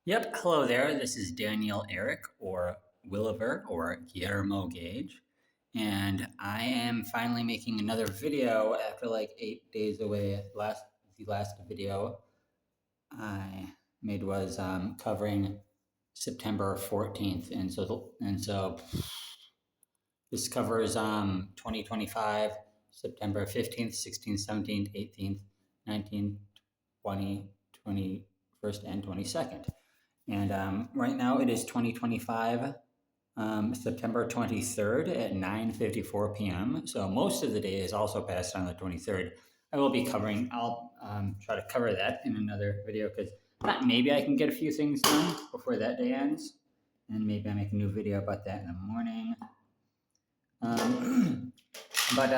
Yep, hello there. This is Daniel Eric or Williver or Guillermo Gage. And I am finally making another video after like 8 days away. The last video I made was covering September 14th. And so this covers 2025, September 15th, 16th, 17th, 18th, 19th, 20, 21st, and 22nd. And right now it is 2025, September 23rd at 9:54 p.m. So most of the day is also passed on the 23rd. I'll try to cover that in another video because maybe I can get a few things done before that day ends. And maybe I make a new video about that in the morning. But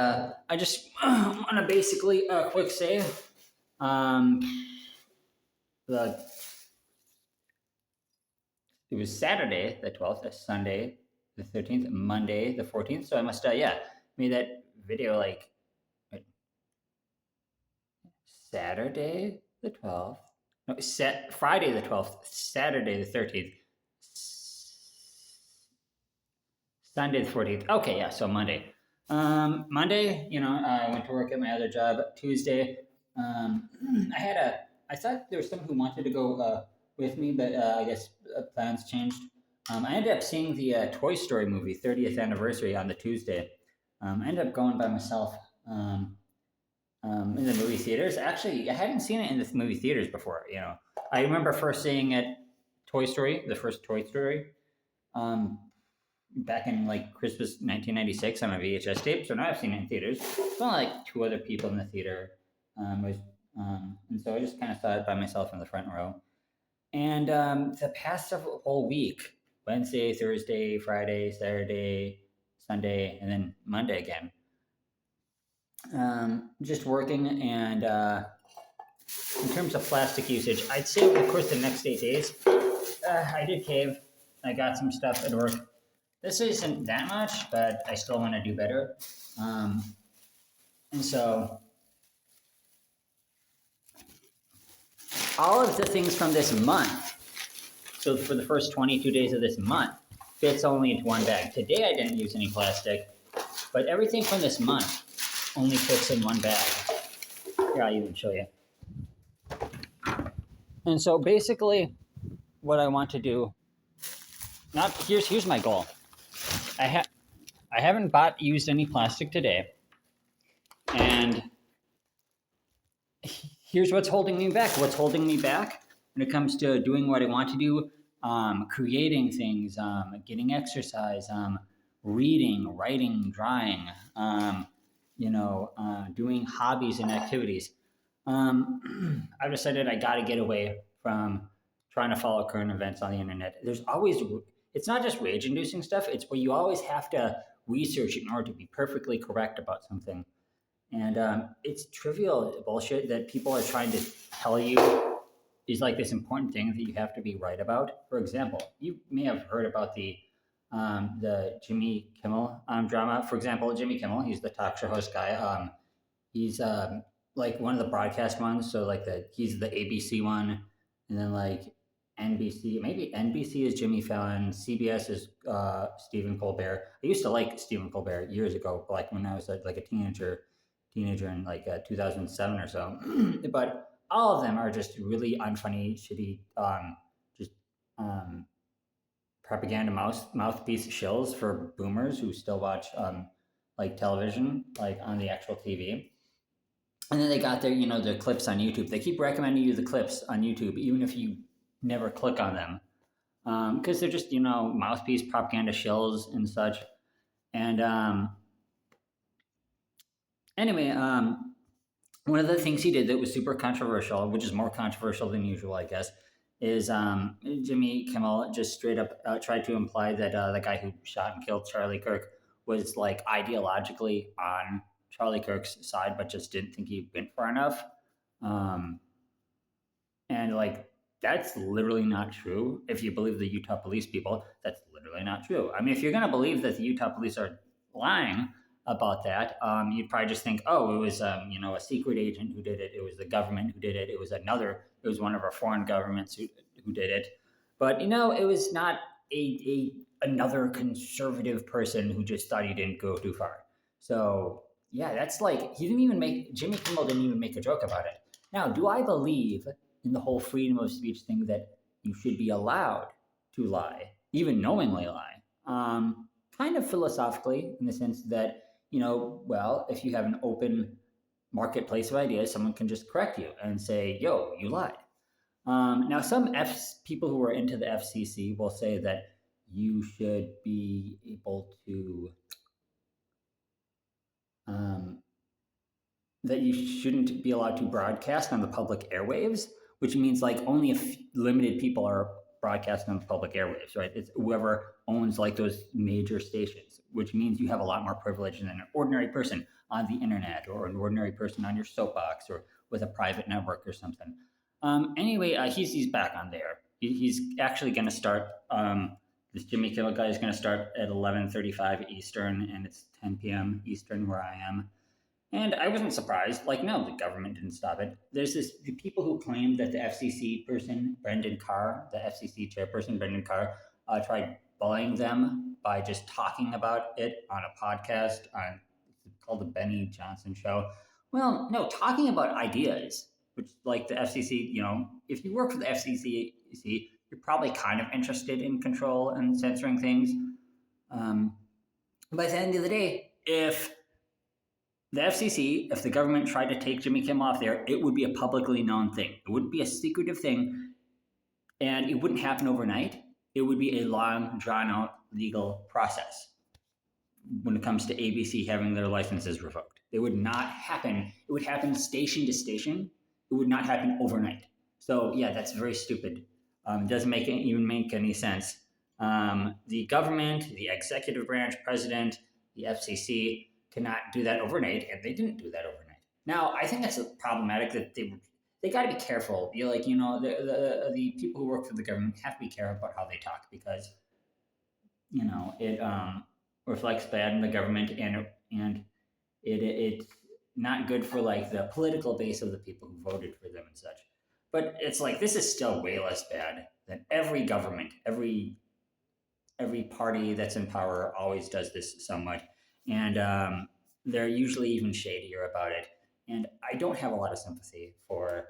I just want to basically quick say the it was Saturday the 12th, Sunday the 13th, Monday the 14th. So I must, made that video like Saturday the 12th, no, Friday the 12th, Saturday the 13th, Sunday the 14th. Okay, yeah, so Monday. Monday, I went to work at my other job. Tuesday, I thought there was someone who wanted to go with me, but I guess plans changed. I ended up seeing the Toy Story movie 30th anniversary on the Tuesday. I ended up going by myself in the movie theaters. Actually, I hadn't seen it in the movie theaters before. I remember first seeing it, Toy Story, the first Toy Story, back in like Christmas 1996 on a VHS tape. So now I've seen it in theaters. It's only like two other people in the theater, and so I just kind of saw it by myself in the front row. And the past whole week, Wednesday, Thursday, Friday, Saturday, Sunday, and then Monday again, just working. And in terms of plastic usage, I'd say over the course of the next 8 days, I did cave. I got some stuff at work. This isn't that much, but I still want to do better. And so all of the things from this month, so for the first 22 days of this month, fits only into one bag. Today I didn't use any plastic, but everything from this month only fits in one bag. Here, I'll even show you. And so basically what I want to do, here's my goal. I haven't used any plastic today, and here's what's holding me back. What's holding me back when it comes to doing what I want to do, creating things, getting exercise, reading, writing, drawing, doing hobbies and activities. I've decided I got to get away from trying to follow current events on the internet. It's not just rage-inducing stuff. It's where you always have to research in order to be perfectly correct about something. And it's trivial bullshit that people are trying to tell you is like this important thing that you have to be right about. For example, you may have heard about the Jimmy Kimmel drama. For example, Jimmy Kimmel, he's the talk show host guy. He's like one of the broadcast ones. So like he's the ABC one, and then like NBC, maybe NBC is Jimmy Fallon, CBS is Stephen Colbert. I used to like Stephen Colbert years ago, like when I was like a teenager in like 2007 or so. But all of them are just really unfunny, shitty, just propaganda mouthpiece shills for boomers who still watch like television, like on the actual TV. And then they got their clips on YouTube. They keep recommending you the clips on YouTube, even if you never click on them, because they're just mouthpiece propaganda shills and such. And anyway, one of the things he did that was super controversial, which is more controversial than usual, I guess, is Jimmy Kimmel just straight up tried to imply that the guy who shot and killed Charlie Kirk was like ideologically on Charlie Kirk's side, but just didn't think he went far enough. And like, that's literally not true. If you believe the Utah police people, that's literally not true. I mean, if you're going to believe that the Utah police are lying about that, you'd probably just think, oh, it was, a secret agent who did it. It was the government who did it. It was one of our foreign governments who did it. But it was not a another conservative person who just thought he didn't go too far. So yeah, that's like Jimmy Kimmel didn't even make a joke about it. Now, do I believe in the whole freedom of speech thing that you should be allowed to lie, even knowingly lie? Kind of philosophically, in the sense that well, if you have an open marketplace of ideas, someone can just correct you and say, "Yo, you lied." Now, some people who are into the FCC will say that you should be able to, um, that you shouldn't be allowed to broadcast on the public airwaves, which means like only limited people are broadcasting on the public airwaves, right? It's whoever owns like those major stations, which means you have a lot more privilege than an ordinary person on the internet or an ordinary person on your soapbox or with a private network or something. Anyway, he's back on there. He's actually going to start. This Jimmy Kimmel guy is going to start at 11:35 Eastern, and it's 10 p.m. Eastern where I am. And I wasn't surprised. Like, no, the government didn't stop it. There's the people who claim that the FCC person, Brendan Carr, the FCC chairperson, Brendan Carr, tried bullying them by just talking about it on a podcast on it's called the Benny Johnson Show. Well, no, talking about ideas, which like the FCC, if you work for the FCC, you're probably kind of interested in control and censoring things. But at the end of the day, if the FCC, if the government tried to take Jimmy Kimmel off there, it would be a publicly known thing. It wouldn't be a secretive thing, and it wouldn't happen overnight. It would be a long, drawn-out legal process when it comes to ABC having their licenses revoked. It would not happen. It would happen station to station. It would not happen overnight. So yeah, that's very stupid. It doesn't even make any sense. The government, the executive branch, president, the FCC, cannot do that overnight, and they didn't do that overnight. Now, I think that's problematic that they got to be careful. You're like, the people who work for the government have to be careful about how they talk because, it reflects bad in the government, and it's not good for like the political base of the people who voted for them and such. But it's like this is still way less bad than every government, every party that's in power always does this somewhat. And they're usually even shadier about it. And I don't have a lot of sympathy for,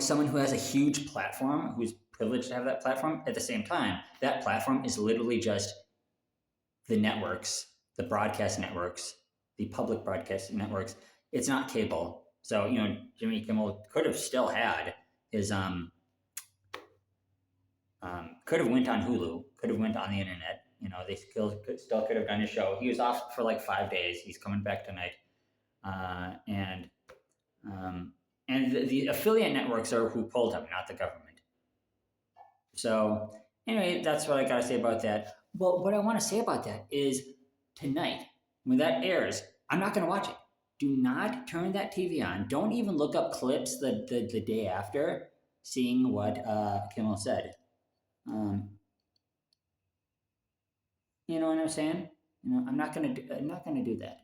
someone who has a huge platform, who's privileged to have that platform. At the same time, that platform is literally just the networks, the broadcast networks, the public broadcast networks. It's not cable. So, Jimmy Kimmel could have still had his, could have went on Hulu, could have went on the internet. They still could have done a show. He was off for like 5 days. He's coming back tonight, and the affiliate networks are who pulled him, not the government. So anyway, that's what I gotta say about that. Well, what I want to say about that is tonight when that airs, I'm not gonna watch it. Do not turn that TV on. Don't even look up clips the day after, seeing what Kimmel said. You know what I'm saying? I'm not gonna do that.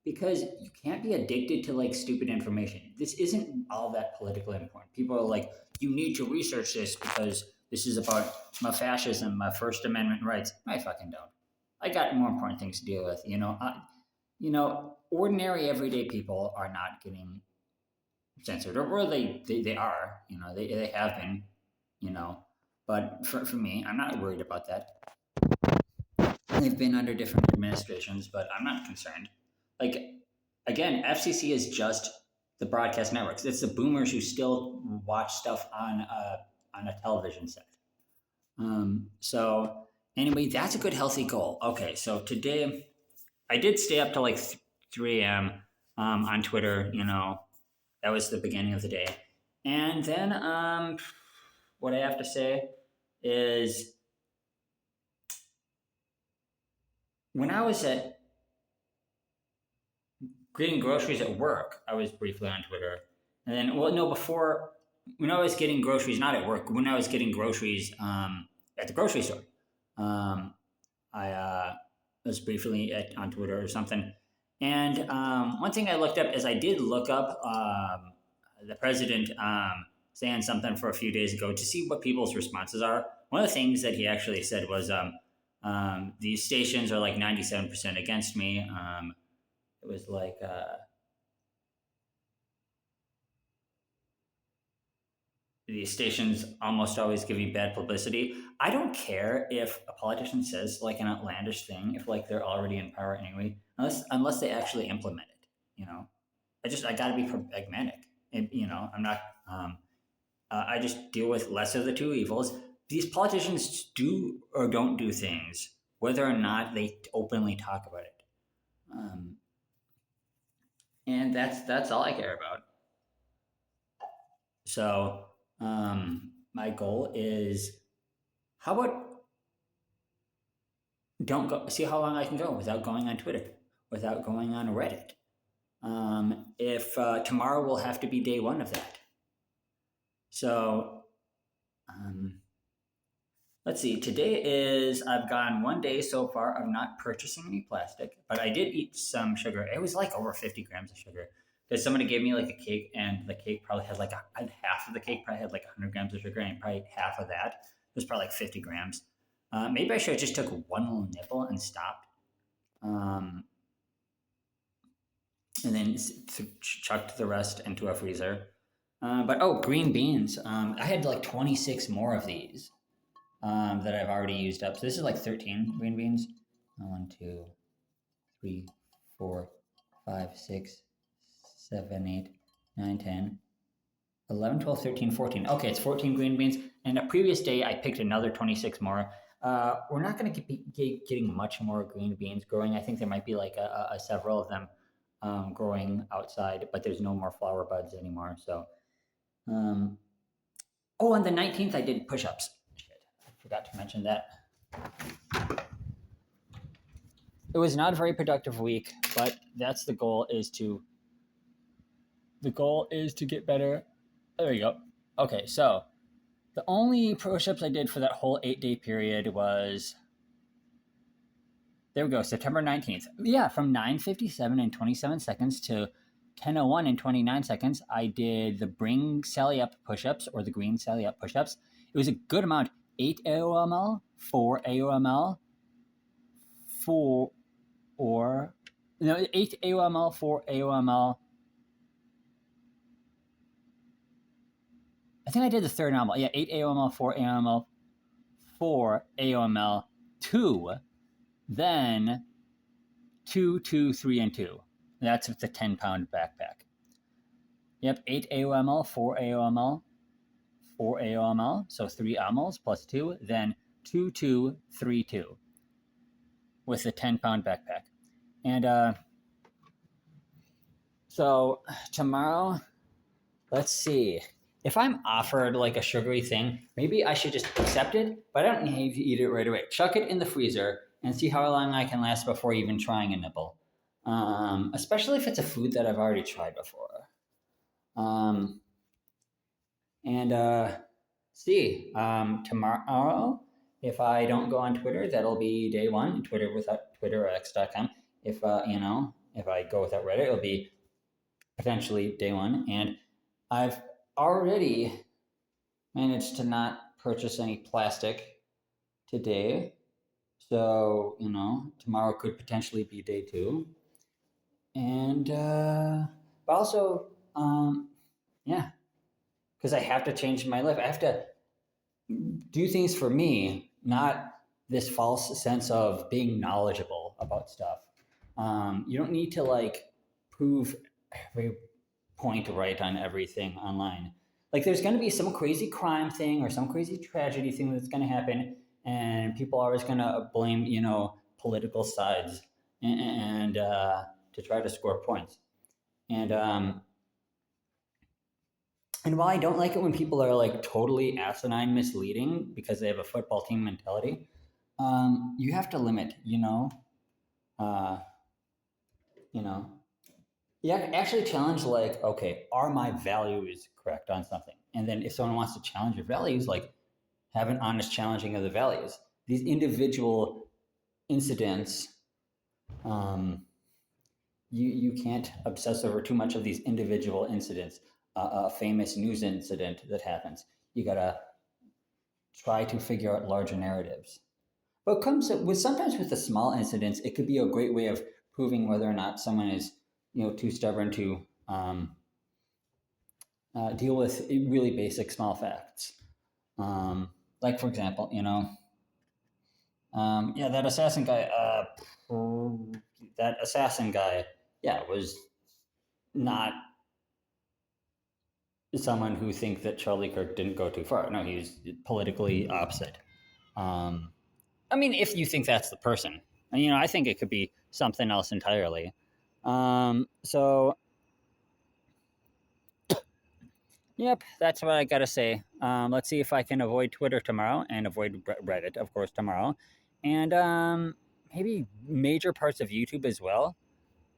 Because you can't be addicted to like stupid information. This isn't all that politically important. People are like, you need to research this because this is about my fascism, my First Amendment rights. I fucking don't. I got more important things to deal with. Ordinary everyday people are not getting censored, or they are. They have been. But for me, I'm not worried about that. They've been under different administrations, but I'm not concerned. Like, again, FCC is just the broadcast networks. It's the boomers who still watch stuff on a television set. So anyway, that's a good healthy goal. Okay, so today I did stay up till like 3 a.m. On Twitter. That was the beginning of the day, and then what I have to say is when I was getting groceries at work, I was briefly on Twitter. And then, before, when I was getting groceries, not at work, when I was getting groceries at the grocery store, I was briefly on Twitter or something. And one thing I looked up is I did look up the president saying something for a few days ago to see what people's responses are. One of the things that he actually said was, these stations are like 97% against me. It was like, these stations almost always give you bad publicity. I don't care if a politician says like an outlandish thing if like they're already in power anyway, unless they actually implement it. You know, I got to be pragmatic, and I'm not. I just deal with less of the two evils. These politicians do or don't do things, whether or not they openly talk about it, um, and that's all I care about. So my goal is, how about don't go see how long I can go without going on Twitter, without going on Reddit. If tomorrow will have to be day one of that. So um, let's see. Today is I've gone one day so far of not purchasing any plastic, but I did eat some sugar. It was like over 50 grams of sugar because somebody gave me like a cake, and the cake probably had like half of the cake probably had like 100 grams of sugar, and probably half of that was probably like 50 grams. Maybe I should have just took one little nibble and stopped, and then chucked the rest into a freezer. But oh, green beans. I had like 26 more of these that I've already used up. So this is like 13 green beans. 1, 2, 3, 4, 5, 6, 7, 8, 9, 10, 11, 12, 13, 14. Okay, it's 14 green beans. And a previous day, I picked another 26 more. We're not going to be getting much more green beans growing. I think there might be like several of them growing outside, but there's no more flower buds anymore. So, oh, on the 19th, I did push-ups. Shit, I forgot to mention that. It was not a very productive week, but that's the goal. The goal is to get better. There you go. Okay, so the only push-ups I did for that whole 8-day period was, there we go, September 19th. Yeah, from 9:57 and 27 seconds to 10:01 and 29 seconds, I did the Bring Sally Up push-ups, or the Green Sally Up push-ups. It was a good amount. 8 AOML, 4 AOML, 8 AOML, 4 AOML. I think I did the third AOML. Yeah, 8 AOML, 4 AOML, 4 AOML, 2, then 2, 2, 3, and 2. That's with the 10-pound backpack. Yep, 8 AOML, 4 AOML, 4 AOML, so 3 AOMLs plus 2, then 2, 2, 3, 2 with the 10-pound backpack. And so tomorrow, let's see. If I'm offered like a sugary thing, maybe I should just accept it, but I don't need to eat it right away. Chuck it in the freezer and see how long I can last before even trying a nibble. Especially if it's a food that I've already tried before. See, tomorrow, if I don't go on Twitter, that'll be day one. Twitter without Twitter or X.com. If if I go without Reddit, it'll be potentially day one. And I've already managed to not purchase any plastic today. So, tomorrow could potentially be day two. And, but also, yeah, because I have to change my life. I have to do things for me, not this false sense of being knowledgeable about stuff. You don't need to like prove every point right on everything online. Like there's going to be some crazy crime thing or some crazy tragedy thing that's going to happen, and people are always going to blame political sides and to try to score points. And while I don't like it when people are like totally asinine misleading because they have a football team mentality, you have to limit, you have to actually challenge like, okay, are my values correct on something? And then if someone wants to challenge your values, like have an honest challenging of the values. These individual incidents, you can't obsess over too much of these individual incidents. a famous news incident that happens. You gotta try to figure out larger narratives. But comes with sometimes with the small incidents, it could be a great way of proving whether or not someone is, too stubborn to deal with really basic small facts. Like for example, yeah, that assassin guy, yeah, was not someone who thinks that Charlie Kirk didn't go too far. No, he was politically opposite. Um, I mean, if you think that's the person, and I think it could be something else entirely. So, yep, that's what I gotta say. Let's see if I can avoid Twitter tomorrow and avoid Reddit, of course, tomorrow, and maybe major parts of YouTube as well.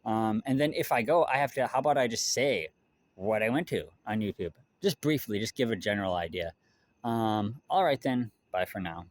And then if I go, I have to. How about I just say what I went to on YouTube, just briefly, just give a general idea. All right then. Bye for now.